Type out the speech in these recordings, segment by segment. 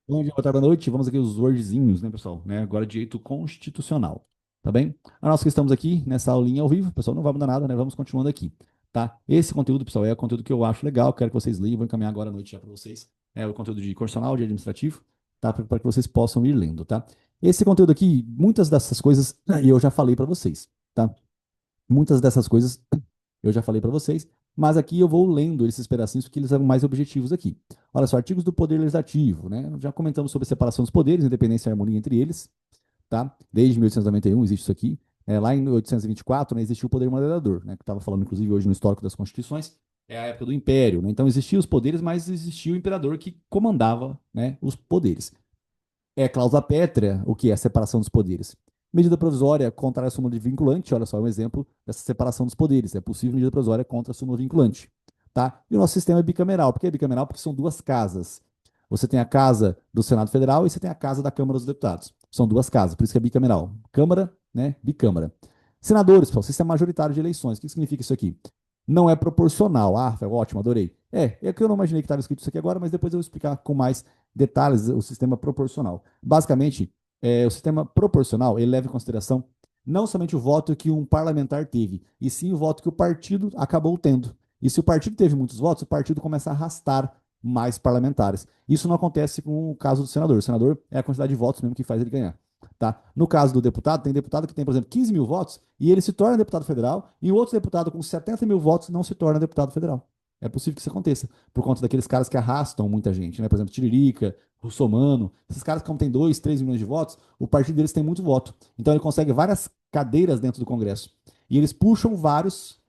Bom dia, boa tarde, boa noite. Vamos aqui os wordzinhos, né, pessoal? Né? Agora direito constitucional, tá bem? A nós que estamos aqui nessa aulinha ao vivo, pessoal, não vai mudar nada, né? Vamos continuando aqui, tá? Esse conteúdo, pessoal, é o conteúdo que eu acho legal, quero que vocês leiam, vou encaminhar agora à noite já para vocês. É o conteúdo de constitucional, de administrativo, tá? Para que vocês possam ir lendo, tá? Esse conteúdo aqui, muitas dessas coisas eu já falei para vocês, tá? Muitas dessas coisas eu já falei para vocês, mas aqui eu vou lendo esses pedacinhos porque eles são mais objetivos aqui. Olha só, artigos do Poder Legislativo, né? Já comentamos sobre a separação dos poderes, independência e harmonia entre eles, tá? Desde 1891 existe isso aqui. Lá em 1824, né, existiu o poder moderador, né? Que estava falando, inclusive, hoje no histórico das constituições. É a época do Império, né? Então existiam os poderes, mas existia o imperador que comandava, né, os poderes. É cláusula pétrea, o que é a separação dos poderes. Medida provisória contra a súmula de vinculante, olha só, é um exemplo dessa separação dos poderes. É possível medida provisória contra a súmula vinculante. Tá? E o nosso sistema é bicameral. Por que é bicameral? Porque são duas casas. Você tem a casa do Senado Federal e você tem a casa da Câmara dos Deputados. São duas casas, por isso que é bicameral. Câmara, né? Bicâmara. Senadores, pessoal, sistema majoritário de eleições. O que significa isso aqui? Não é proporcional. Ah, Rafael, ótimo, adorei. É que eu não imaginei que estava escrito isso aqui agora, mas depois eu vou explicar com mais detalhes o sistema proporcional. Basicamente, o sistema proporcional ele leva em consideração não somente o voto que um parlamentar teve, e sim o voto que o partido acabou tendo. E se o partido teve muitos votos, o partido começa a arrastar mais parlamentares. Isso não acontece com o caso do senador. O senador é a quantidade de votos mesmo que faz ele ganhar. Tá? No caso do deputado, tem deputado que tem, por exemplo, 15 mil votos e ele se torna deputado federal, e o outro deputado com 70 mil votos não se torna deputado federal. É possível que isso aconteça, por conta daqueles caras que arrastam muita gente, né? Por exemplo, Tiririca, Russomano, esses caras, como tem 2, 3 milhões de votos, o partido deles tem muito voto. Então ele consegue várias cadeiras dentro do Congresso. E eles puxam vários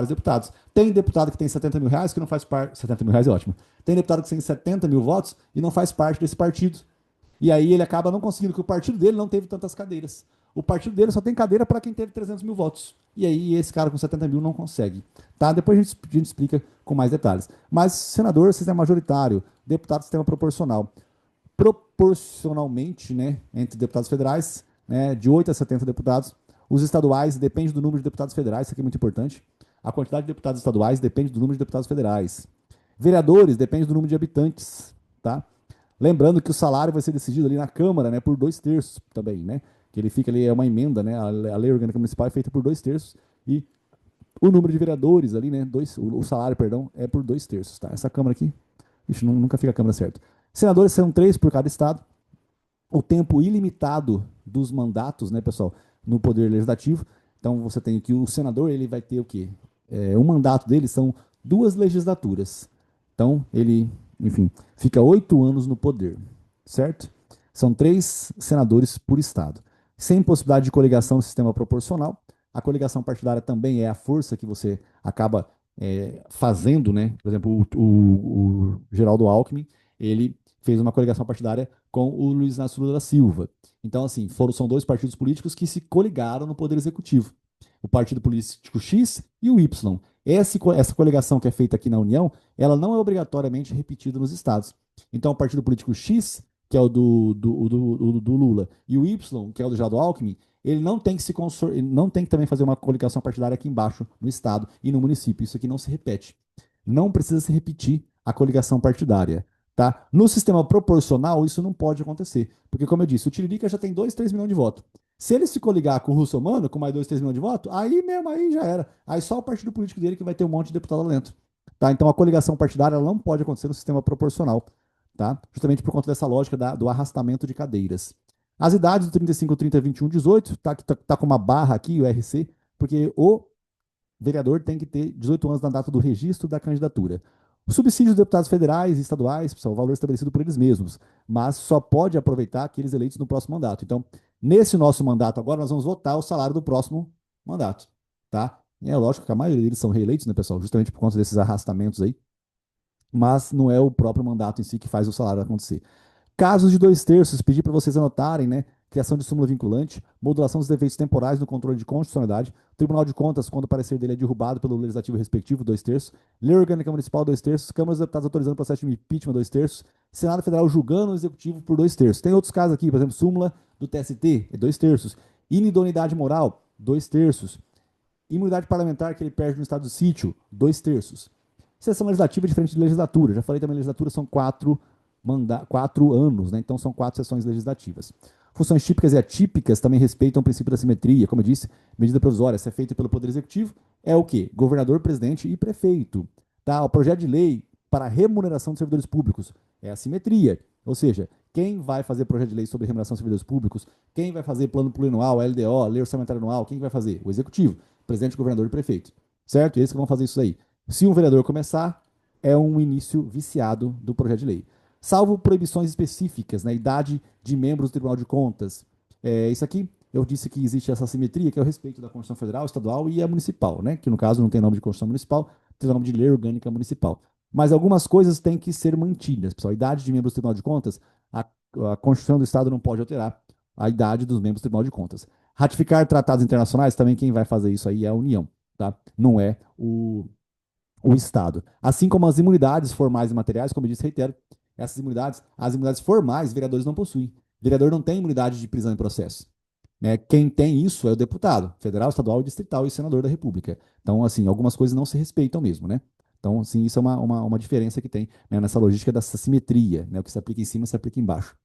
deputados. Tem deputado que tem 70 mil reais que não faz parte. 70 mil reais é ótimo. Tem deputado que tem 70 mil votos e não faz parte desse partido. E aí ele acaba não conseguindo, que o partido dele não teve tantas cadeiras. O partido dele só tem cadeira para quem teve 300 mil votos. E aí esse cara com 70 mil não consegue. Tá? Depois a gente explica com mais detalhes. Mas senador, sistema majoritário. Deputado, sistema proporcional. Proporcionalmente, né, entre deputados federais, né, de 8 a 70 deputados. Os estaduais depende do número de deputados federais, isso aqui é muito importante. A quantidade de deputados estaduais depende do número de deputados federais. Vereadores depende do número de habitantes, tá? Lembrando que o salário vai ser decidido ali na Câmara, né, por 2/3 também, né? Que ele fica ali, é uma emenda, né? A lei orgânica municipal é feita por 2/3 e o número de vereadores ali, né? O salário, perdão, é por 2/3, tá? Essa Câmara aqui, isso nunca fica a Câmara certo. Senadores são 3 por cada estado. O tempo ilimitado dos mandatos, né, pessoal, no Poder Legislativo. Então você tem que o senador, ele vai ter o quê? O mandato dele são 2 legislaturas. Então, ele, enfim, fica 8 anos no poder, certo? São 3 senadores por estado. Sem possibilidade de coligação no sistema proporcional. A coligação partidária também é a força que você acaba fazendo, né? Por exemplo, o Geraldo Alckmin, ele fez uma coligação partidária com o Luiz Inácio Lula da Silva. Então, assim, são 2 partidos políticos que se coligaram no Poder Executivo. O Partido Político X e o Y. Essa coligação que é feita aqui na União, ela não é obrigatoriamente repetida nos estados. Então, o Partido Político X, que é o do Lula, e o Y, que é o do Geraldo Alckmin, ele não tem que ele não tem que também fazer uma coligação partidária aqui embaixo, no estado e no município. Isso aqui não se repete. Não precisa se repetir a coligação partidária. Tá? No sistema proporcional, isso não pode acontecer. Porque, como eu disse, o Tiririca já tem 2, 3 milhões de votos. Se ele se coligar com o Russomano, com mais 2, 3 milhões de votos, aí mesmo, aí já era. Aí só o partido político dele que vai ter um monte de deputado lá dentro. Tá? Então a coligação partidária ela não pode acontecer no sistema proporcional. Tá? Justamente por conta dessa lógica do arrastamento de cadeiras. As idades do 35, 30, 21, 18, tá com uma barra aqui, o RC, porque o vereador tem que ter 18 anos na data do registro da candidatura. O subsídio dos deputados federais e estaduais, pessoal, o valor estabelecido por eles mesmos, mas só pode aproveitar aqueles eleitos no próximo mandato. Então, nesse nosso mandato agora, nós vamos votar o salário do próximo mandato, tá? E é lógico que a maioria deles são reeleitos, né, pessoal? Justamente por conta desses arrastamentos aí, mas não é o próprio mandato em si que faz o salário acontecer. Casos de 2/3, pedir para vocês anotarem, né? Criação de súmula vinculante, modulação dos defeitos temporais no controle de constitucionalidade, Tribunal de Contas, quando o parecer dele é derrubado pelo legislativo respectivo, 2/3, Lei Orgânica Municipal, 2/3, Câmara dos Deputados autorizando o processo de impeachment, 2/3, Senado Federal julgando o Executivo por 2/3. Tem outros casos aqui, por exemplo, súmula do TST, é 2/3, inidoneidade moral, 2/3, imunidade parlamentar que ele perde no estado do sítio, 2/3. Sessão legislativa é diferente de legislatura, já falei também, legislatura são 4 4 anos, né? Então são 4 sessões legislativas. Funções típicas e atípicas também respeitam o princípio da simetria. Como eu disse, medida provisória, se é feita pelo Poder Executivo, é o quê? Governador, presidente e prefeito. Tá? O projeto de lei para remuneração de servidores públicos é a simetria. Ou seja, quem vai fazer projeto de lei sobre remuneração de servidores públicos, quem vai fazer plano plurianual, LDO, lei orçamentária anual, quem vai fazer? O Executivo, presidente, governador e prefeito. Certo? E eles que vão fazer isso aí. Se um vereador começar, é um início viciado do projeto de lei. Salvo proibições específicas, na idade de membros do Tribunal de Contas. Isso aqui, eu disse que existe essa simetria, que é o respeito da Constituição Federal, Estadual e a Municipal, né? Que no caso não tem nome de Constituição Municipal, tem nome de Lei Orgânica Municipal. Mas algumas coisas têm que ser mantidas, pessoal. A idade de membros do Tribunal de Contas, a Constituição do Estado não pode alterar a idade dos membros do Tribunal de Contas. Ratificar tratados internacionais, também quem vai fazer isso aí é a União, tá? Não é o Estado. Assim como as imunidades formais e materiais, como eu disse, reitero, as imunidades formais, vereadores não possuem. Vereador não tem imunidade de prisão em processo. Né? Quem tem isso é o deputado, federal, estadual, distrital e senador da República. Então, assim, algumas coisas não se respeitam mesmo, né? Então, assim, isso é uma diferença que tem, né, nessa logística dessa simetria, né? O que se aplica em cima se aplica embaixo.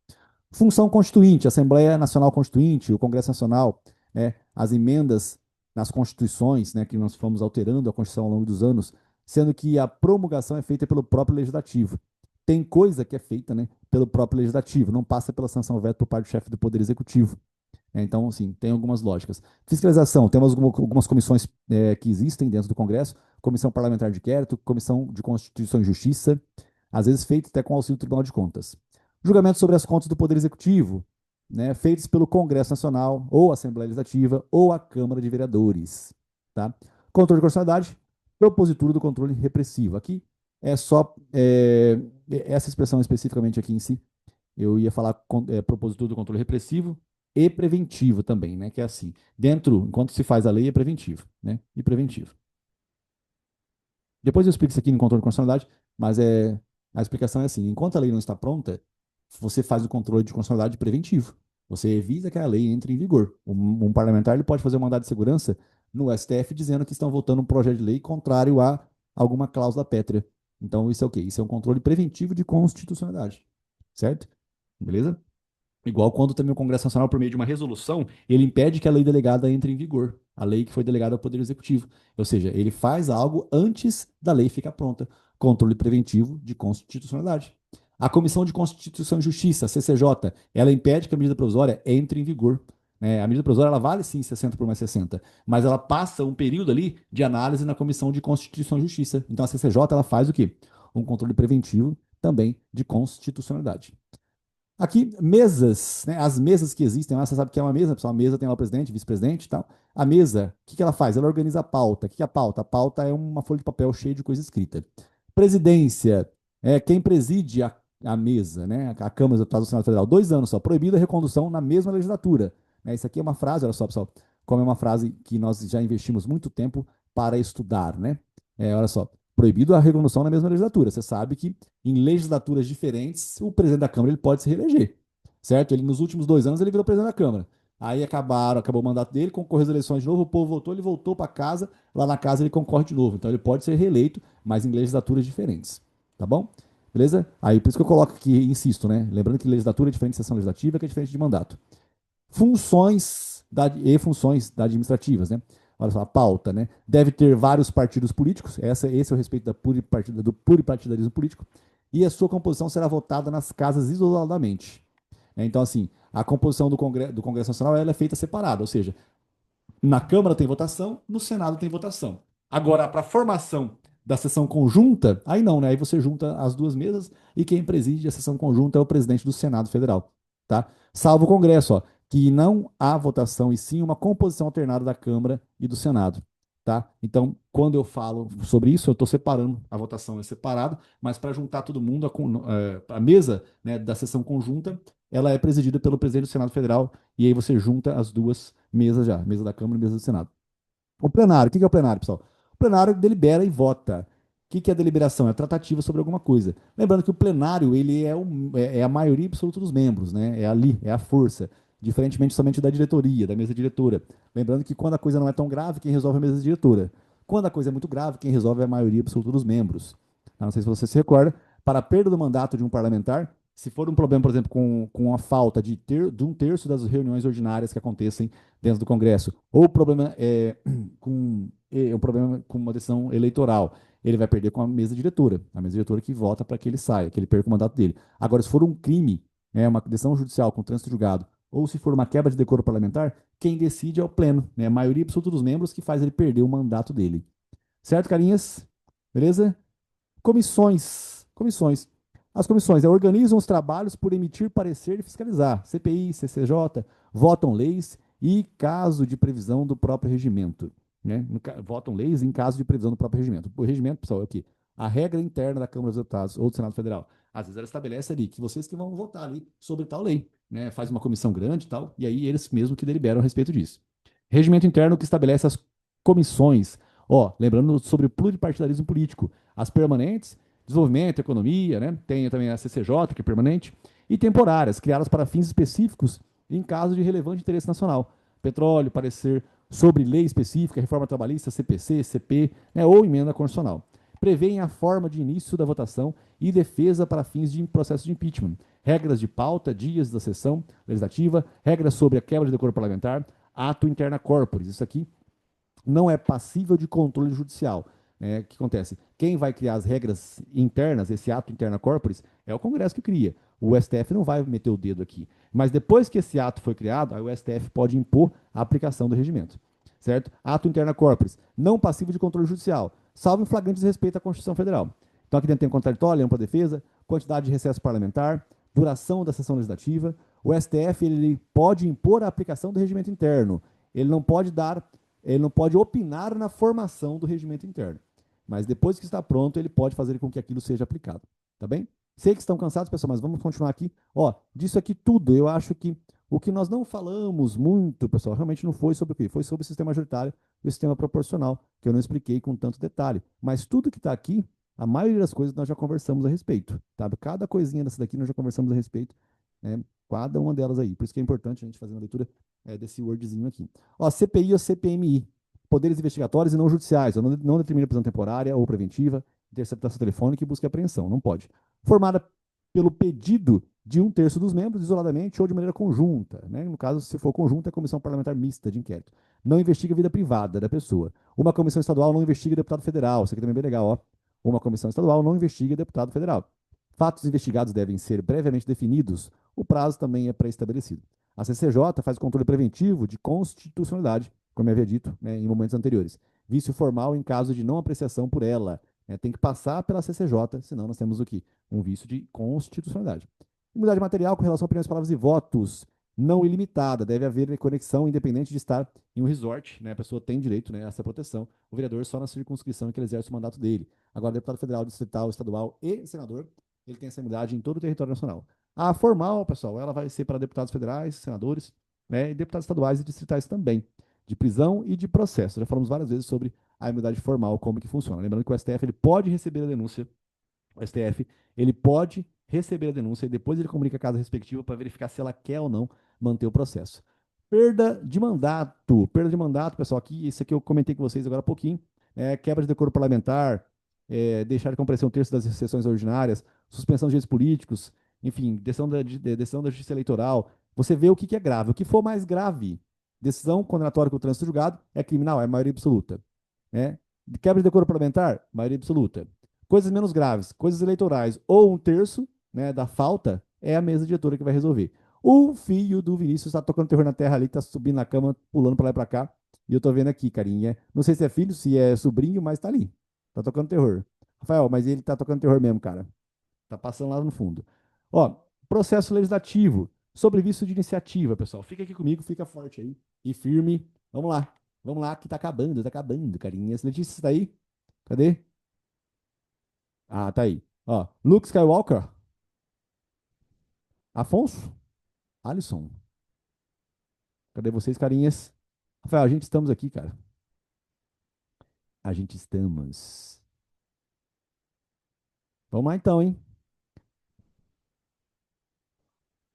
Função constituinte, Assembleia Nacional Constituinte, o Congresso Nacional, né, as emendas nas constituições, né, que nós fomos alterando a Constituição ao longo dos anos, sendo que a promulgação é feita pelo próprio Legislativo. Tem coisa que é feita, né, pelo próprio Legislativo, não passa pela sanção veto por parte do chefe do Poder Executivo. Então, assim, tem algumas lógicas. Fiscalização, temos algumas comissões que existem dentro do Congresso, Comissão Parlamentar de Inquérito, Comissão de Constituição e Justiça, às vezes feita até com auxílio do Tribunal de Contas. Julgamento sobre as contas do Poder Executivo, né, feitos pelo Congresso Nacional, ou Assembleia Legislativa, ou a Câmara de Vereadores. Tá? Controle de constitucionalidade, propositura do controle repressivo. Aqui é só essa expressão especificamente aqui em si. Eu ia falar propositura do controle repressivo e preventivo também, né? Que é assim. Dentro, enquanto se faz a lei, é preventivo, né? E preventivo. Depois eu explico isso aqui no controle de constitucionalidade, mas a explicação é assim: enquanto a lei não está pronta, você faz o controle de constitucionalidade preventivo. Você evita que a lei entre em vigor. Um parlamentar ele pode fazer um mandado de segurança no STF dizendo que estão votando um projeto de lei contrário a alguma cláusula pétrea. Então, isso é o quê? Isso é um controle preventivo de constitucionalidade. Certo? Beleza? Igual quando também o Congresso Nacional, por meio de uma resolução, ele impede que a lei delegada entre em vigor, a lei que foi delegada ao Poder Executivo. Ou seja, ele faz algo antes da lei ficar pronta. Controle preventivo de constitucionalidade. A Comissão de Constituição e Justiça, a CCJ, ela impede que a medida provisória entre em vigor. A medida provisória ela vale sim 60 por mais 60, mas ela passa um período ali de análise na Comissão de Constituição e Justiça. Então a CCJ ela faz o quê? Um controle preventivo também de constitucionalidade. Aqui, mesas, né? As mesas que existem lá, você sabe que é uma mesa, pessoal, a mesa tem lá o presidente, vice-presidente e tal. A mesa, o que ela faz? Ela organiza a pauta. O que é a pauta? A pauta é uma folha de papel cheia de coisa escrita. Presidência, quem preside a mesa, né? A Câmara dos Deputados do Senado Federal, 2 anos só, proibida a recondução na mesma legislatura. Isso aqui é uma frase, olha só, pessoal, como é uma frase que nós já investimos muito tempo para estudar, né? Olha só, proibido a recondução na mesma legislatura. Você sabe que em legislaturas diferentes, o presidente da Câmara ele pode se reeleger, certo? Ele, nos últimos 2 anos, ele virou presidente da Câmara. Aí acabou o mandato dele, concorreu às eleições de novo, o povo votou, ele voltou para casa, lá na casa ele concorre de novo. Então ele pode ser reeleito, mas em legislaturas diferentes. Tá bom? Beleza? Aí por isso que eu coloco aqui, insisto, né? Lembrando que legislatura é diferente de sessão legislativa, que é diferente de mandato. Funções administrativas, né? Olha só, a pauta, né? Deve ter vários partidos políticos, esse é o respeito do pluripartidarismo político, e a sua composição será votada nas casas isoladamente. Então, assim, a composição do Congresso Nacional ela é feita separada, ou seja, na Câmara tem votação, no Senado tem votação. Agora, para a formação da sessão conjunta, aí não, né? Aí você junta as duas mesas e quem preside a sessão conjunta é o presidente do Senado Federal, tá? Salvo o Congresso, ó, que não há votação e sim uma composição alternada da Câmara e do Senado, tá? Então, quando eu falo sobre isso, eu estou separando, a votação é separada, mas para juntar todo mundo, a mesa, né, da sessão conjunta, ela é presidida pelo presidente do Senado Federal e aí você junta as duas mesas já, mesa da Câmara e mesa do Senado. O plenário, o que é o plenário, pessoal? O plenário delibera e vota. O que é a deliberação? É a tratativa sobre alguma coisa. Lembrando que o plenário ele é a maioria absoluta dos membros, né? É ali, é a força. Diferentemente somente da diretoria, da mesa diretora. Lembrando que quando a coisa não é tão grave, quem resolve é a mesa diretora. Quando a coisa é muito grave, quem resolve é a maioria absoluta dos membros. Não sei se você se recorda, para a perda do mandato de um parlamentar, Se for um problema, por exemplo, com a falta de um terço das reuniões ordinárias que acontecem dentro do Congresso, ou o problema um problema com uma decisão eleitoral, ele vai perder com a mesa diretora que vota para que ele saia, que ele perca o mandato dele. Agora, se for um crime, uma decisão judicial com trânsito julgado, ou se for uma quebra de decoro parlamentar, quem decide é o pleno, né? A maioria absoluta dos membros que faz ele perder o mandato dele. Certo, carinhas? Beleza? Comissões. Comissões. As comissões organizam os trabalhos por emitir parecer e fiscalizar. CPI, CCJ, votam leis e caso de previsão do próprio regimento. Né? Votam leis em caso de previsão do próprio regimento. O regimento, pessoal, é o quê? A regra interna da Câmara dos Deputados ou do Senado Federal. Às vezes ela estabelece ali que vocês que vão votar ali sobre tal lei. Né? Faz uma comissão grande e tal, e aí eles mesmos que deliberam a respeito disso. Regimento interno que estabelece as comissões. Ó, lembrando sobre o pluripartidarismo político. As permanentes, desenvolvimento, economia, né? Tem também a CCJ, que é permanente, e temporárias, criadas para fins específicos em caso de relevante interesse nacional. Petróleo, parecer sobre lei específica, reforma trabalhista, CPC, CP, né? Ou emenda constitucional. Prevêem a forma de início da votação e defesa para fins de processo de impeachment. Regras de pauta, dias da sessão legislativa, regras sobre a quebra de decoro parlamentar, ato interna corporis. Isso aqui não é passível de controle judicial. O que acontece? Quem vai criar as regras internas, esse ato interna corporis, é o Congresso que cria. O STF não vai meter o dedo aqui. Mas depois que esse ato foi criado, aí o STF pode impor a aplicação do regimento. Certo? Ato interna corporis, não passível de controle judicial, salvo em flagrante desrespeito à Constituição Federal. Então aqui dentro tem contraditório, ampla defesa, quantidade de recesso parlamentar, duração da sessão legislativa. O STF ele pode impor a aplicação do regimento interno. Ele não pode dar ele não pode opinar na formação do regimento interno. Mas depois que está pronto, ele pode fazer com que aquilo seja aplicado. Tá bem? Sei que estão cansados, pessoal, mas vamos continuar aqui. Ó, disso aqui tudo, eu acho que o que nós não falamos muito, pessoal, realmente não foi sobre o quê? Foi sobre o sistema majoritário e o sistema proporcional, que eu não expliquei com tanto detalhe. Mas tudo que está aqui, a maioria das coisas nós já conversamos a respeito. Tá? Cada coisinha dessa daqui nós já conversamos a respeito. Né? Cada uma delas aí. Por isso que é importante a gente fazer uma leitura desse wordzinho aqui. Ó, CPI ou CPMI, poderes investigatórios e não judiciais, não determina prisão temporária ou preventiva, interceptação telefônica e busca e apreensão, não pode. Formada pelo pedido de um terço dos membros, isoladamente ou de maneira conjunta. Né? No caso, se for conjunta, é a comissão parlamentar mista de inquérito. Não investiga a vida privada da pessoa. Uma comissão estadual não investiga deputado federal. Isso aqui também é bem legal, ó. Uma comissão estadual não investiga deputado federal. Fatos investigados devem ser brevemente definidos. O prazo também é pré-estabelecido. A CCJ faz o controle preventivo de constitucionalidade, como eu havia dito, né, em momentos anteriores. Vício formal em caso de não apreciação por ela. Tem que passar pela CCJ, senão nós temos o quê? Um vício de constitucionalidade. Imunidade material com relação a opiniões, palavras e votos. Não ilimitada, deve haver conexão independente de estar em um resort, né? A pessoa tem direito, né, a essa proteção. O vereador só na circunscrição em que ele exerce o mandato dele. Agora, deputado federal, distrital, estadual e senador, ele tem essa imunidade em todo o território nacional. A formal, pessoal, ela vai ser para deputados federais, senadores, né, e deputados estaduais e distritais também, de prisão e de processo. Já falamos várias vezes sobre a imunidade formal, como que funciona. Lembrando que o STF ele pode receber a denúncia, o STF ele pode receber a denúncia e depois ele comunica a casa respectiva para verificar se ela quer ou não manter o processo. Perda de mandato, pessoal, aqui, isso aqui eu comentei com vocês agora há pouquinho, quebra de decoro parlamentar, deixar de comparecer um terço das sessões ordinárias, suspensão de direitos políticos, enfim, decisão da Justiça Eleitoral. Você vê o que é grave. O que for mais grave, decisão condenatória com o trânsito julgado, é criminal, é maioria absoluta. Né? Quebra de decoro parlamentar, maioria absoluta. Coisas menos graves, coisas eleitorais, ou um terço, né, da falta, é a mesa diretora que vai resolver. O filho do Vinícius está tocando terror na terra ali, está subindo na cama, pulando para lá e para cá. E eu tô vendo aqui, carinha. Não sei se é filho, se é sobrinho, mas tá ali. Tá tocando terror. Rafael, mas ele tá tocando terror mesmo, cara. Tá passando lá no fundo. Ó, processo legislativo. Sobre vício de iniciativa, pessoal. Fica aqui comigo, fica forte aí. E firme. Vamos lá. Vamos lá, que tá acabando, carinha. Letícia, você tá aí? Cadê? Ah, tá aí. Ó, Luke Skywalker. Afonso. Alisson. Cadê vocês, carinhas? Rafael, a gente estamos aqui, cara. A gente estamos. Vamos lá então, hein?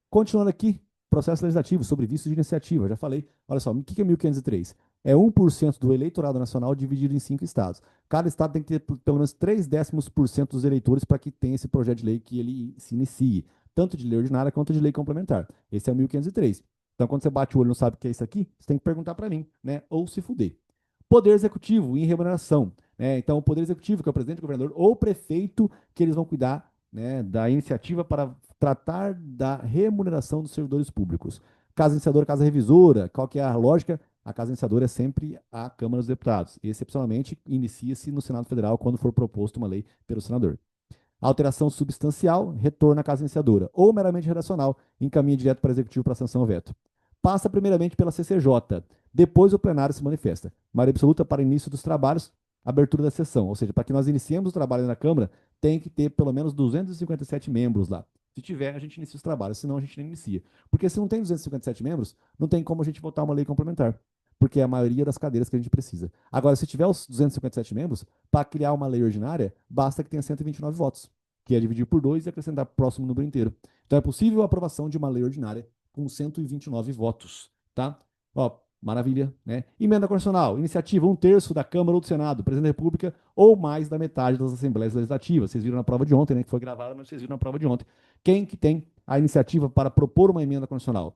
Continuando aqui, processo legislativo sobre vício de iniciativa. Já falei, olha só, o que é 1503? É 1% do eleitorado nacional dividido em 5 estados. Cada estado tem que ter pelo menos 3 décimos por cento dos eleitores para que tenha esse projeto de lei que ele se inicie. tanto de lei ordinária quanto de lei complementar. Esse é o 1503. Então, quando você bate o olho e não sabe o que é isso aqui, você tem que perguntar para mim, né? Ou se fuder. Poder executivo em remuneração, né? Então, o poder executivo, que é o presidente, o governador ou o prefeito, que eles vão cuidar, né, da iniciativa para tratar da remuneração dos servidores públicos. Casa iniciadora, casa revisora, qual que é a lógica? A casa iniciadora é sempre a Câmara dos Deputados. Excepcionalmente, inicia-se no Senado Federal quando for proposta uma lei pelo senador. Alteração substancial, retorna à casa iniciadora. Ou meramente redacional, encaminha direto para o executivo para sanção ou veto. Passa primeiramente pela CCJ, depois o plenário se manifesta. Maioria absoluta para início dos trabalhos, abertura da sessão. Ou seja, para que nós iniciemos o trabalho na Câmara, tem que ter pelo menos 257 membros lá. Se tiver, a gente inicia os trabalhos, senão a gente não inicia. Porque se não tem 257 membros, não tem como a gente votar uma lei complementar. Porque é a maioria das cadeiras que a gente precisa. Agora, se tiver os 257 membros, para criar uma lei ordinária, basta que tenha 129 votos, que é dividir por 2 e acrescentar o próximo número inteiro. Então é possível a aprovação de uma lei ordinária com 129 votos, tá? Ó, maravilha, né? Emenda constitucional, iniciativa, 1/3 da Câmara ou do Senado, Presidente da República, ou mais da metade das Assembleias Legislativas. Vocês viram na prova de ontem, né? Que foi gravada, mas vocês viram na prova de ontem. Quem que tem a iniciativa para propor uma emenda constitucional?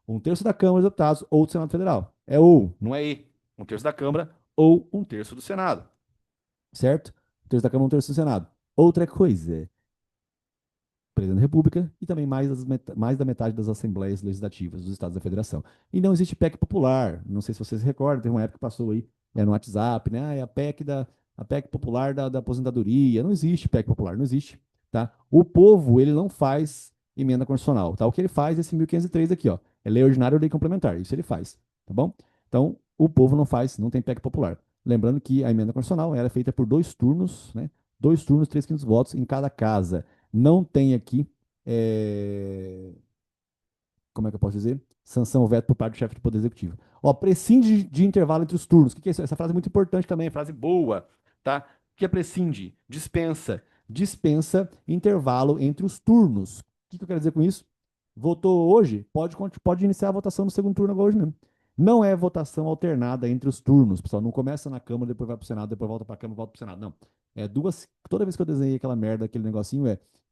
1/3 da Câmara dos Deputados ou do Senado Federal. É ou, não é e. 1/3 da Câmara ou 1/3 do Senado. Certo? 1/3 da Câmara, 1/3 do Senado. Outra coisa, presidente da República e também mais da metade das assembleias legislativas dos estados da federação. E não existe PEC popular. Não sei se vocês se recordam, teve uma época que passou aí, no WhatsApp, né? Ah, é a PEC popular da aposentadoria. Não existe PEC popular, não existe, tá? O povo, ele não faz emenda constitucional, tá? O que ele faz é esse 1503 aqui, ó. É lei ordinária ou lei complementar. Isso ele faz, tá bom? Então, o povo não faz, não tem PEC popular. Lembrando que a emenda constitucional era feita por 2 turnos, né? 2 turnos, 3/5 votos em cada casa. Não tem aqui, é, como é que eu posso dizer? Sanção ou veto por parte do chefe do Poder Executivo. Ó, prescinde de intervalo entre os turnos. O que que é isso? Essa frase é muito importante também, frase boa, tá? O que é prescinde? Dispensa. Dispensa intervalo entre os turnos. O que que eu quero dizer com isso? Votou hoje, pode iniciar a votação no segundo turno agora hoje mesmo. Não é votação alternada entre os turnos, pessoal. Não começa na Câmara, depois vai para o Senado, depois volta para a Câmara, volta para o Senado. Não. É duas. Toda vez que eu desenhei aquela merda, aquele negocinho,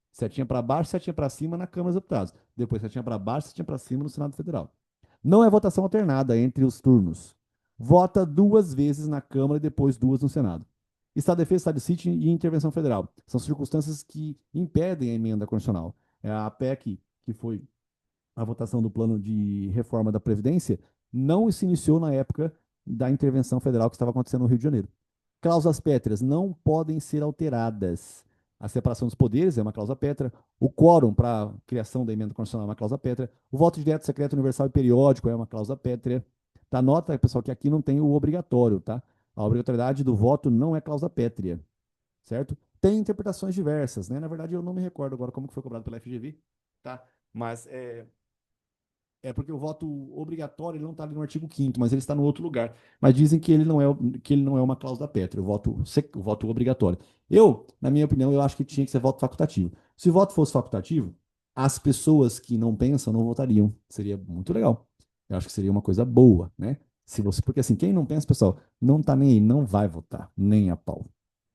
setinha para baixo, setinha para cima na Câmara dos Deputados. Depois setinha para baixo, setinha para cima no Senado Federal. Não é votação alternada entre os turnos. Vota 2 vezes na Câmara e depois 2 no Senado. Estado de defesa, estado de sítio e intervenção federal. São circunstâncias que impedem a emenda constitucional. A PEC, que foi a votação do plano de reforma da Previdência, não se iniciou na época da intervenção federal que estava acontecendo no Rio de Janeiro. Cláusulas pétreas não podem ser alteradas. A separação dos poderes é uma cláusula pétrea. O quórum para a criação da emenda constitucional é uma cláusula pétrea. O voto direto, secreto, universal e periódico é uma cláusula pétrea. Tá? Nota, pessoal, que aqui não tem o obrigatório, tá? A obrigatoriedade do voto não é cláusula pétrea, certo? Tem interpretações diversas, né? Na verdade, eu não me recordo agora como que foi cobrado pela FGV, tá? Mas porque o voto obrigatório ele não está ali no artigo 5º, mas ele está no outro lugar. Mas dizem que ele não é uma cláusula pétrea, o voto obrigatório. Na minha opinião, eu acho que tinha que ser voto facultativo. Se o voto fosse facultativo, as pessoas que não pensam não votariam. Seria muito legal. Eu acho que seria uma coisa boa, né? Porque assim, quem não pensa, pessoal, não tá nem aí, não vai votar, nem a pau,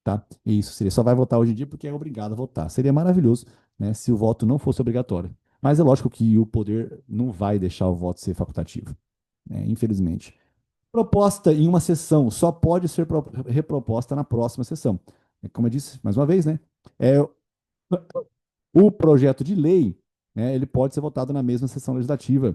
tá? E isso seria, só vai votar hoje em dia porque é obrigado a votar. Seria maravilhoso, né, se o voto não fosse obrigatório. Mas é lógico que o poder não vai deixar o voto ser facultativo, né, infelizmente. Proposta em uma sessão só pode ser reproposta na próxima sessão. Como eu disse, mais uma vez, né? É, o projeto de lei, né, ele pode ser votado na mesma sessão legislativa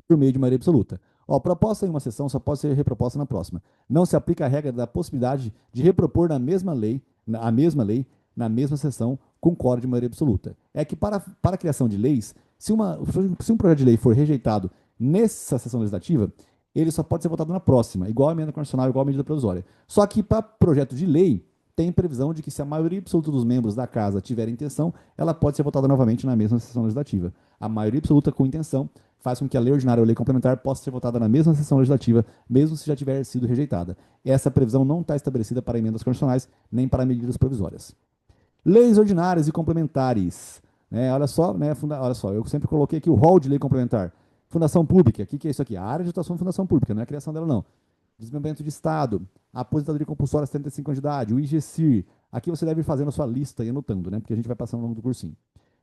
por meio de maioria absoluta. Ó, proposta em uma sessão só pode ser reproposta na próxima. Não se aplica a regra da possibilidade de repropor a mesma lei na mesma sessão com quórum de maioria absoluta. É que para a criação de leis, se um projeto de lei for rejeitado nessa sessão legislativa, ele só pode ser votado na próxima, igual a emenda constitucional, igual a medida provisória. Só que para projeto de lei, tem previsão de que se a maioria absoluta dos membros da casa tiver intenção, ela pode ser votada novamente na mesma sessão legislativa. A maioria absoluta com intenção faz com que a lei ordinária ou lei complementar possa ser votada na mesma sessão legislativa, mesmo se já tiver sido rejeitada. Essa previsão não está estabelecida para emendas constitucionais nem para medidas provisórias. Leis ordinárias e complementares. Olha só, olha só, eu sempre coloquei aqui o rol de lei complementar. Fundação pública, o que é isso aqui? A área de atuação da fundação pública, não é a criação dela, não. Desmembramento de Estado, a aposentadoria compulsória aos 75 anos de idade, o IGCIR. Aqui você deve ir fazendo a sua lista e anotando, né? Porque a gente vai passando ao longo do cursinho.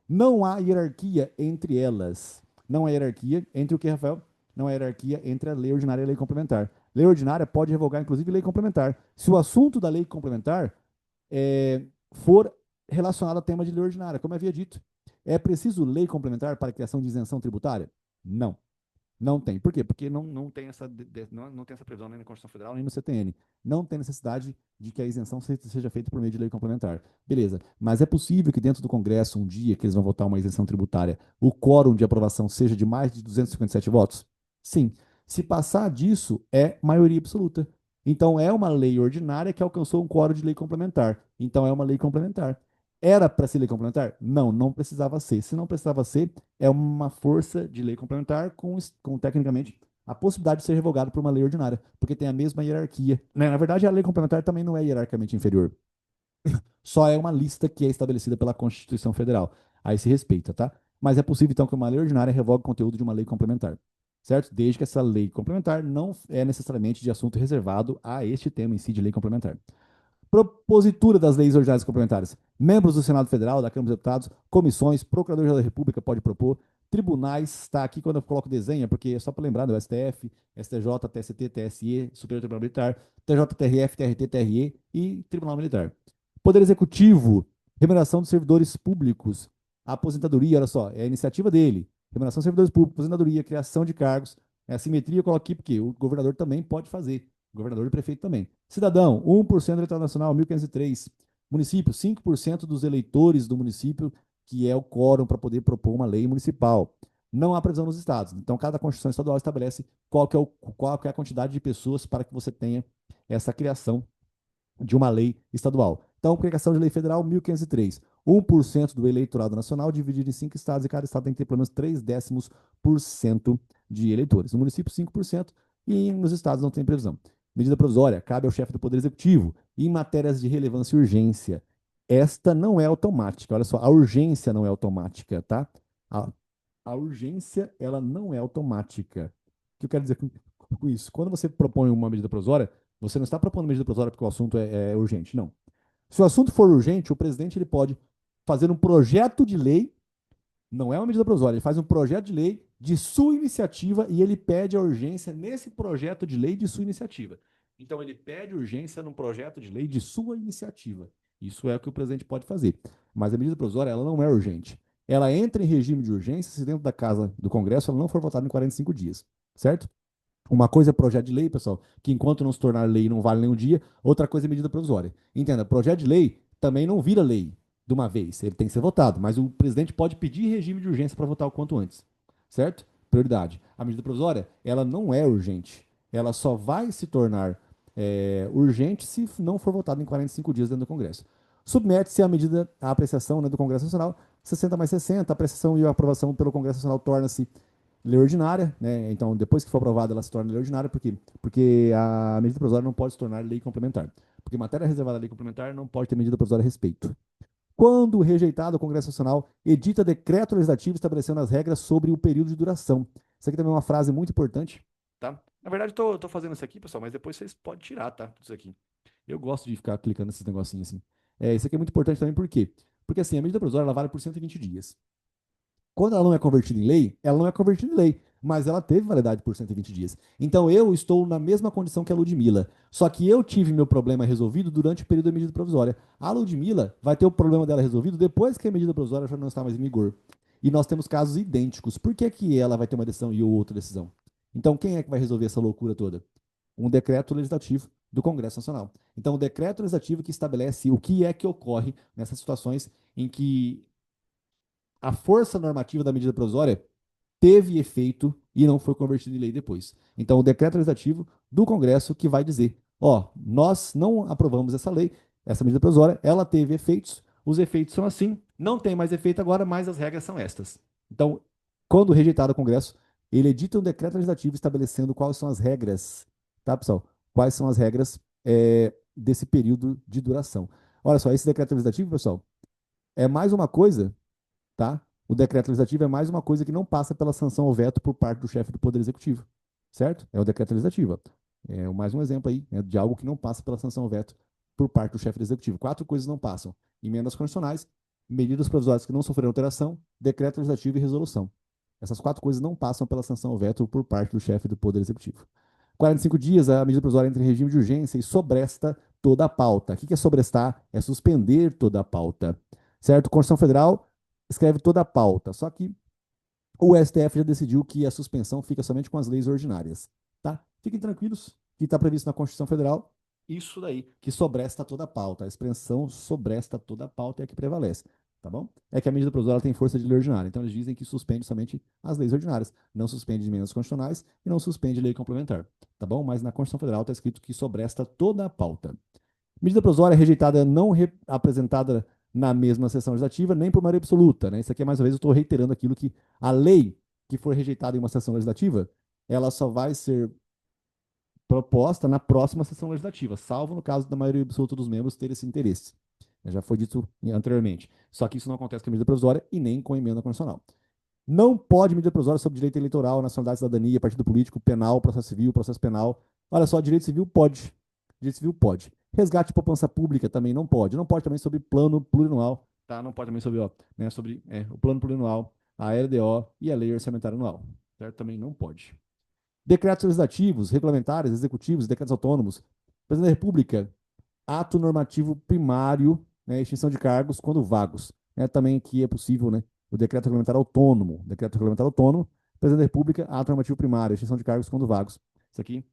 Não há hierarquia entre elas. Não há hierarquia entre o que, Rafael? Não há hierarquia entre a lei ordinária e a lei complementar. Lei ordinária pode revogar, inclusive, lei complementar. Se o assunto da lei complementar for relacionado ao tema de lei ordinária, como eu havia dito. É preciso lei complementar para a criação de isenção tributária? Não. Não tem. Por quê? Porque não tem não tem essa previsão nem na Constituição Federal, nem no CTN. Não tem necessidade de que a isenção seja feita por meio de lei complementar. Beleza. Mas é possível que dentro do Congresso, um dia que eles vão votar uma isenção tributária, o quórum de aprovação seja de mais de 257 votos? Sim. Se passar disso, é maioria absoluta. Então, é uma lei ordinária que alcançou um quórum de lei complementar. Então, é uma lei complementar. Era para ser lei complementar? Não, não precisava ser. Se não precisava ser, é uma força de lei complementar com tecnicamente, a possibilidade de ser revogado por uma lei ordinária, porque tem a mesma hierarquia. Né? Na verdade, a lei complementar também não é hierarquicamente inferior. Só é uma lista que é estabelecida pela Constituição Federal. Aí se respeita, tá? Mas é possível, então, que uma lei ordinária revogue o conteúdo de uma lei complementar. Certo? Desde que essa lei complementar não é necessariamente de assunto reservado a este tema em si de lei complementar. Propositura das leis ordinárias complementares. Membros do Senado Federal, da Câmara dos Deputados, comissões, Procurador-Geral da República pode propor, tribunais, está aqui quando eu coloco desenho, porque é só para lembrar do STF, STJ, TST, TSE, Superior Tribunal Militar, TJTRF, TRT, TRE e Tribunal Militar. Poder Executivo, remuneração dos servidores públicos, aposentadoria, olha só, é a iniciativa dele. Remuneração dos servidores públicos, aposentadoria, criação de cargos, é a simetria eu coloco aqui porque o governador também pode fazer. Governador e prefeito também. Cidadão, 1% do eleitorado nacional, 1.503. Município, 5% dos eleitores do município, que é o quórum para poder propor uma lei municipal. Não há previsão nos estados. Então, cada Constituição estadual estabelece qual que é a quantidade de pessoas para que você tenha essa criação de uma lei estadual. Então, criação de lei federal, 1.503. 1% do eleitorado nacional dividido em 5 estados, e cada estado tem que ter pelo menos 0,3% de eleitores. No município, 5%, e nos estados não tem previsão. Medida provisória, cabe ao chefe do Poder Executivo, em matérias de relevância e urgência. Esta não é automática. Olha só, a urgência não é automática, tá? A, a urgência, ela não é automática. O que eu quero dizer com isso? Quando você propõe uma medida provisória, você não está propondo medida provisória porque o assunto é urgente, não. Se o assunto for urgente, o presidente ele pode fazer um projeto de lei, não é uma medida provisória, ele faz um projeto de lei de sua iniciativa e ele pede a urgência nesse projeto de lei de sua iniciativa. Então ele pede urgência num projeto de lei de sua iniciativa. Isso é o que o presidente pode fazer. Mas a medida provisória ela não é urgente. Ela entra em regime de urgência se dentro da casa do Congresso ela não for votada em 45 dias, certo? Uma coisa é projeto de lei, pessoal, que enquanto não se tornar lei não vale nenhum dia. Outra coisa é medida provisória. Entenda, projeto de lei também não vira lei de uma vez. Ele tem que ser votado, mas o presidente pode pedir regime de urgência para votar o quanto antes. Certo? Prioridade. A medida provisória, ela não é urgente. Ela só vai se tornar urgente se não for votada em 45 dias dentro do Congresso. Submete-se a medida à apreciação, né, do Congresso Nacional, 60 mais 60, a apreciação e a aprovação pelo Congresso Nacional torna-se lei ordinária, né? Então, depois que for aprovada, ela se torna lei ordinária, porque a medida provisória não pode se tornar lei complementar. Porque matéria reservada à lei complementar não pode ter medida provisória a respeito. Quando rejeitado, o Congresso Nacional edita decreto legislativo estabelecendo as regras sobre o período de duração. Isso aqui também é uma frase muito importante, tá? Na verdade, tô fazendo isso aqui, pessoal, mas depois vocês podem tirar, tá? Isso aqui. Eu gosto de ficar clicando nesses negocinhos assim. Isso aqui é muito importante também, por quê? Porque assim, a medida provisória ela vale por 120 dias. Quando ela não é convertida em lei, ela não é convertida em lei, mas ela teve validade por 120 dias. Então eu estou na mesma condição que a Ludmilla, só que eu tive meu problema resolvido durante o período da medida provisória. A Ludmilla vai ter o problema dela resolvido depois que a medida provisória já não está mais em vigor. E nós temos casos idênticos. Por que, que ela vai ter uma decisão e outra decisão? Então quem é que vai resolver essa loucura toda? Um decreto legislativo do Congresso Nacional. Então, o decreto legislativo que estabelece o que é que ocorre nessas situações em que a força normativa da medida provisória teve efeito e não foi convertido em lei depois. Então, o decreto legislativo do Congresso que vai dizer: ó, nós não aprovamos essa lei, essa medida provisória, ela teve efeitos, os efeitos são assim, não tem mais efeito agora, mas as regras são estas. Então, quando rejeitado o Congresso, ele edita um decreto legislativo estabelecendo quais são as regras, tá, pessoal? Quais são as regras desse período de duração. Olha só, esse decreto legislativo, pessoal, é mais uma coisa, tá? O decreto legislativo é mais uma coisa que não passa pela sanção ou veto por parte do chefe do Poder Executivo, certo? É o decreto legislativo. É mais um exemplo aí, né, de algo que não passa pela sanção ou veto por parte do chefe do Executivo. 4 coisas não passam: emendas constitucionais, medidas provisórias que não sofreram alteração, decreto legislativo e resolução. Essas 4 coisas não passam pela sanção ao veto por parte do chefe do Poder Executivo. 45 dias, a medida provisória entra em regime de urgência e sobresta toda a pauta. O que é sobrestar? É suspender toda a pauta. Certo? Constituição Federal escreve toda a pauta. Só que o STF já decidiu que a suspensão fica somente com as leis ordinárias. Tá? Fiquem tranquilos, que está previsto na Constituição Federal. Isso daí, que sobresta toda a pauta. A expressão sobresta toda a pauta é a que prevalece. Tá bom? É que a medida provisória tem força de lei ordinária. Então, eles dizem que suspende somente as leis ordinárias. Não suspende emendas constitucionais e não suspende lei complementar. Tá bom? Mas na Constituição Federal está escrito que sobresta toda a pauta. Medida provisória rejeitada não apresentada na mesma sessão legislativa, nem por maioria absoluta. Né? Isso aqui, mais uma vez, eu estou reiterando aquilo que a lei que for rejeitada em uma sessão legislativa, ela só vai ser proposta na próxima sessão legislativa, salvo no caso da maioria absoluta dos membros ter esse interesse. Já foi dito anteriormente. Só que isso não acontece com a medida provisória e nem com a emenda constitucional. Não pode medida provisória sobre direito eleitoral, nacionalidade, cidadania, partido político, penal, processo civil, processo penal. Olha só, direito civil pode. Direito civil pode. Resgate de poupança pública também não pode. Não pode também sobre plano plurianual, tá? Não pode também sobre, ó, né, sobre o plano plurianual, a LDO e a lei orçamentária anual. Certo? Também não pode. Decretos legislativos, regulamentares, executivos, decretos autônomos. Presidente da República, ato normativo primário, né, extinção de cargos quando vagos. Também que é possível, né, o decreto regulamentar autônomo. Decreto regulamentar autônomo, Presidente da República, ato normativo primário, extinção de cargos quando vagos. Isso aqui,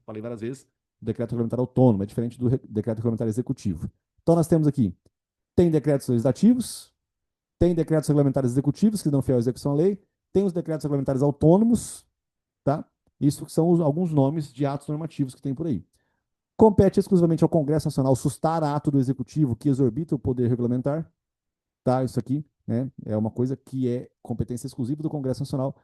falei várias vezes, o decreto regulamentar autônomo é diferente do decreto regulamentar executivo. Então nós temos aqui, tem decretos legislativos, tem decretos regulamentares executivos que dão fiel à execução à lei, tem os decretos regulamentares autônomos, tá? Isso são alguns nomes de atos normativos que tem por aí. Compete exclusivamente ao Congresso Nacional sustar ato do Executivo que exorbita o poder regulamentar. Tá? Isso aqui, né, é uma coisa que é competência exclusiva do Congresso Nacional.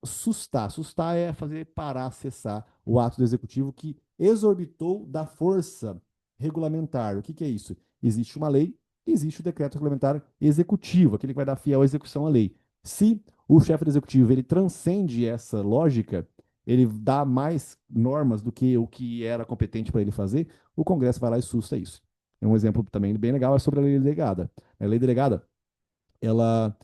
Sustar. Sustar é fazer parar, cessar o ato do Executivo que exorbitou da força regulamentar. O que é isso? Existe uma lei, existe o decreto regulamentar executivo, aquele que vai dar fiel execução à lei. Se o chefe do Executivo ele transcende essa lógica, ele dá mais normas do que o que era competente para ele fazer, o Congresso vai lá e susta isso. Um exemplo também bem legal é sobre a lei delegada. A lei delegada, ela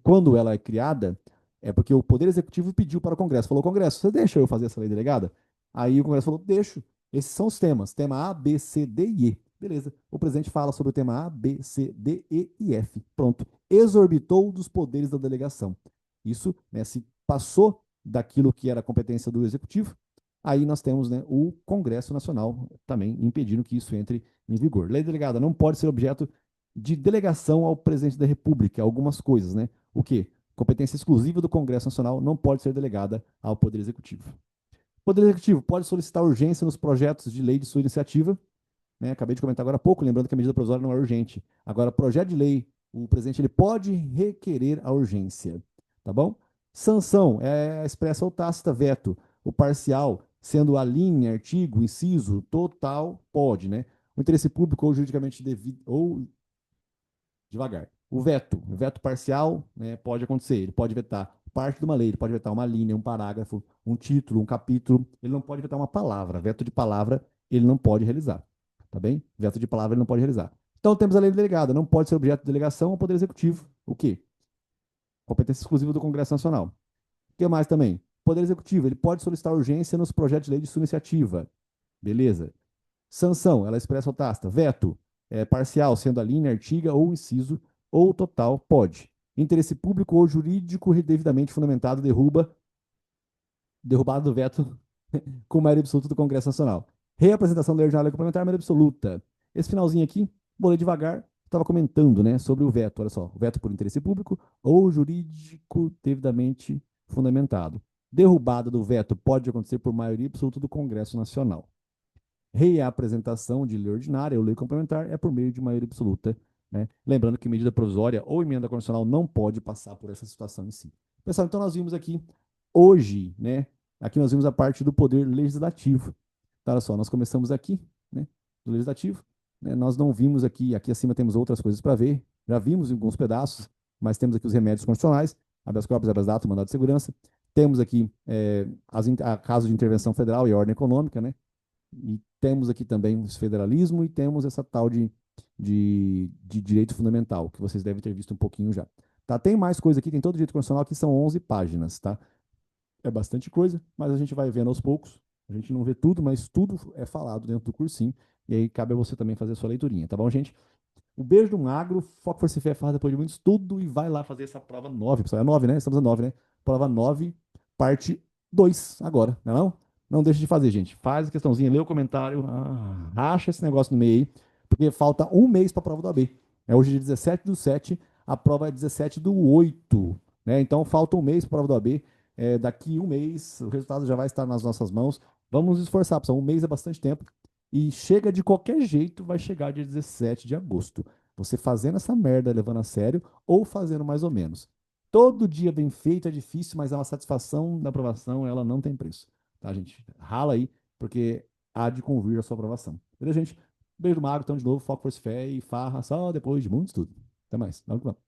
quando ela é criada, é porque o Poder Executivo pediu para o Congresso, falou, Congresso, você deixa eu fazer essa lei delegada? Aí o Congresso falou, deixo. Esses são os temas, tema A, B, C, D e E. Beleza. O presidente fala sobre o tema A, B, C, D, E e F. Pronto. Exorbitou dos poderes da delegação. Isso, né, se passou daquilo que era a competência do Executivo, aí nós temos, né, o Congresso Nacional também impedindo que isso entre em vigor. Lei delegada não pode ser objeto de delegação ao presidente da República, algumas coisas, né? O quê? Competência exclusiva do Congresso Nacional não pode ser delegada ao Poder Executivo. O Poder Executivo pode solicitar urgência nos projetos de lei de sua iniciativa, né? Acabei de comentar agora há pouco, lembrando que a medida provisória não é urgente. Agora, projeto de lei, o presidente ele pode requerer a urgência, tá bom? Sanção é expressa ou tácita, veto. O parcial, sendo a linha, artigo, inciso, total, pode, né? O interesse público ou juridicamente devido, ou devagar. O veto parcial, né, pode acontecer. Ele pode vetar parte de uma lei, ele pode vetar uma linha, um parágrafo, um título, um capítulo. Ele não pode vetar uma palavra. Veto de palavra, ele não pode realizar. Tá bem? Veto de palavra, ele não pode realizar. Então temos a lei delegada. Não pode ser objeto de delegação ao Poder Executivo. O quê? Competência exclusiva do Congresso Nacional. O que mais também? Poder Executivo, ele pode solicitar urgência nos projetos de lei de sua iniciativa. Beleza. Sanção, ela expressa ou tácita. Veto, parcial, sendo a linha, artiga ou inciso, ou total, pode. Interesse público ou jurídico devidamente fundamentado derrubado do veto com maioria absoluta do Congresso Nacional. Reapresentação da lei ordinária complementar, maioria absoluta. Esse finalzinho aqui, vou ler devagar, estava comentando, né, sobre o veto. Olha só, o veto por interesse público ou jurídico devidamente fundamentado. Derrubada do veto pode acontecer por maioria absoluta do Congresso Nacional. Reapresentação de lei ordinária ou lei complementar é por meio de maioria absoluta. Né? Lembrando que medida provisória ou emenda constitucional não pode passar por essa situação em si. Pessoal, então nós vimos aqui hoje, né? Aqui nós vimos a parte do poder legislativo. Tá, olha só, nós começamos aqui, né? Do legislativo. Né? Nós não vimos aqui acima temos outras coisas para ver. Já vimos em alguns pedaços, mas temos aqui os remédios constitucionais, habeas corpus, habeas data, mandado de segurança. Temos aqui casos de intervenção federal e ordem econômica, né? E temos aqui também o federalismo e temos essa tal de de direito fundamental, que vocês devem ter visto um pouquinho já. Tá? Tem mais coisa aqui, tem todo o direito constitucional, que são 11 páginas, tá? É bastante coisa, mas a gente vai vendo aos poucos. A gente não vê tudo, mas tudo é falado dentro do cursinho. E aí cabe a você também fazer a sua leiturinha, tá bom, gente? Um beijo do Magro, foco for se fé, faz depois de muito estudo e vai lá fazer essa prova 9, pessoal. É 9, né? Estamos a 9, né? Prova 9, parte 2 agora, não é não? Não deixe de fazer, gente. Faz a questãozinha, lê o comentário, racha esse negócio no meio aí, porque falta um mês para a prova do AB. É hoje dia 17/7, a prova é 17/8, né? Então falta um mês para a prova do AB. Daqui um mês, o resultado já vai estar nas nossas mãos. Vamos nos esforçar, pessoal. Um mês é bastante tempo. E chega de qualquer jeito, vai chegar dia 17 de agosto. Você fazendo essa merda, levando a sério, ou fazendo mais ou menos. Todo dia bem feito é difícil, mas é uma satisfação da aprovação, ela não tem preço. Tá, gente? Rala aí, porque há de convir a sua aprovação. Beleza, gente? Beijo do Mago, então de novo, foco, força e fé e farra só depois de muito estudo. Até mais. Vamos que vamos.